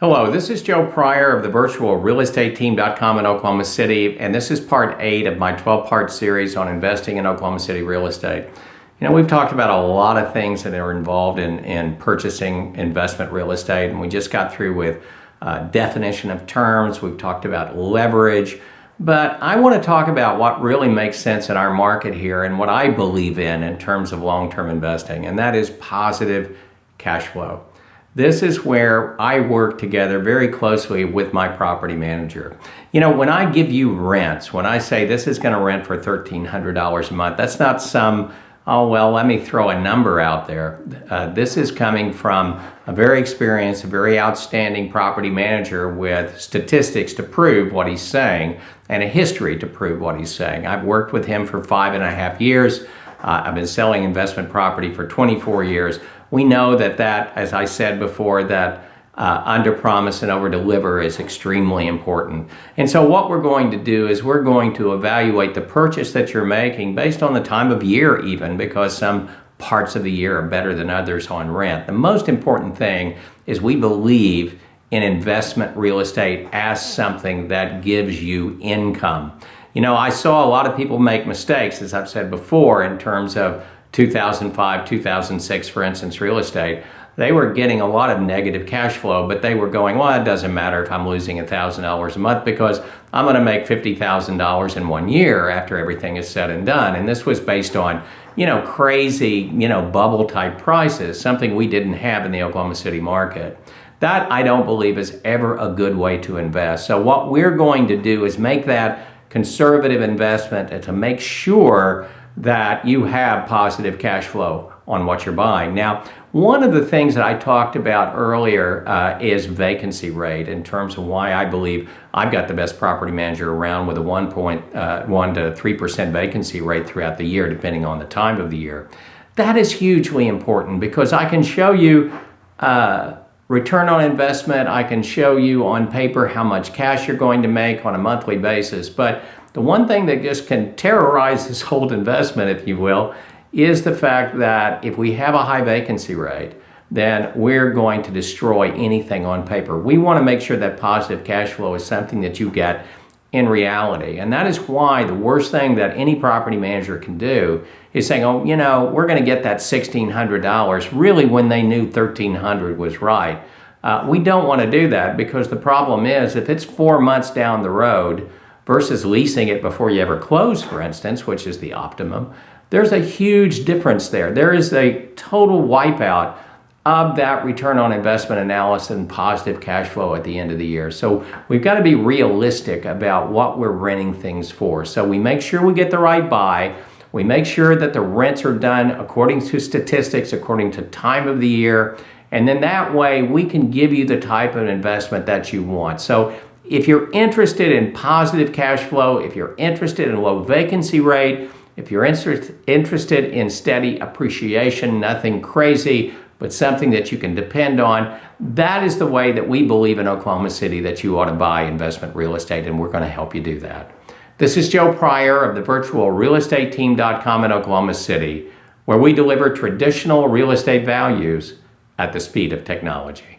Hello, this is Joe Pryor of the virtual realestateteam.com in Oklahoma City, and this is part 8 of my 12-part series on investing in Oklahoma City real estate. We've talked about a lot of things that are involved in purchasing investment real estate, and we just got through with definition of terms. We've talked about leverage, but I want to talk about what really makes sense in our market here and what I believe in terms of long-term investing, and that is positive cash flow. This is where I work together very closely with my property manager. When I give you rents, when I say this is going to rent for $1,300 a month, that's not some, let me throw a number out there. This is coming from a very experienced, very outstanding property manager with statistics to prove what he's saying and a history to prove what he's saying. I've worked with him for 5.5 years. I've been selling investment property for 24 years. We know that, as I said before, that under promise and over deliver is extremely important. And so what we're going to do is we're going to evaluate the purchase that you're making based on the time of year even, because some parts of the year are better than others on rent. The most important thing is we believe in investment real estate as something that gives you income. I saw a lot of people make mistakes, as I've said before, in terms of 2005, 2006, for instance, real estate. They were getting a lot of negative cash flow, but they were going, well, it doesn't matter if I'm losing $1,000 a month because I'm going to make $50,000 in 1 year after everything is said and done. And this was based on, crazy, bubble type prices, something we didn't have in the Oklahoma City market. That I don't believe is ever a good way to invest. So what we're going to do is make that conservative investment and to make sure that you have positive cash flow on what you're buying. Now, one of the things that I talked about earlier is vacancy rate, in terms of why I believe I've got the best property manager around with a 1.1 to 3% vacancy rate throughout the year, depending on the time of the year. That is hugely important because I can show you return on investment. I can show you on paper how much cash you're going to make on a monthly basis. But the one thing that just can terrorize this whole investment, if you will, is the fact that if we have a high vacancy rate, then we're going to destroy anything on paper. We want to make sure that positive cash flow is something that you get in reality. And that is why the worst thing that any property manager can do is saying, we're going to get that $1,600 really when they knew $1,300 was right. We don't want to do that, because the problem is if it's 4 months down the road versus leasing it before you ever close, for instance, which is the optimum, there's a huge difference there. There is a total wipeout of that return on investment analysis and positive cash flow at the end of the year. So we've got to be realistic about what we're renting things for. So we make sure we get the right buy. We make sure that the rents are done according to statistics, according to time of the year. And then that way we can give you the type of investment that you want. So if you're interested in positive cash flow, if you're interested in low vacancy rate, if you're interested in steady appreciation, nothing crazy, but something that you can depend on, that is the way that we believe in Oklahoma City that you ought to buy investment real estate, and we're going to help you do that. This is Joe Pryor of the virtual realestateteam.com in Oklahoma City, where we deliver traditional real estate values at the speed of technology.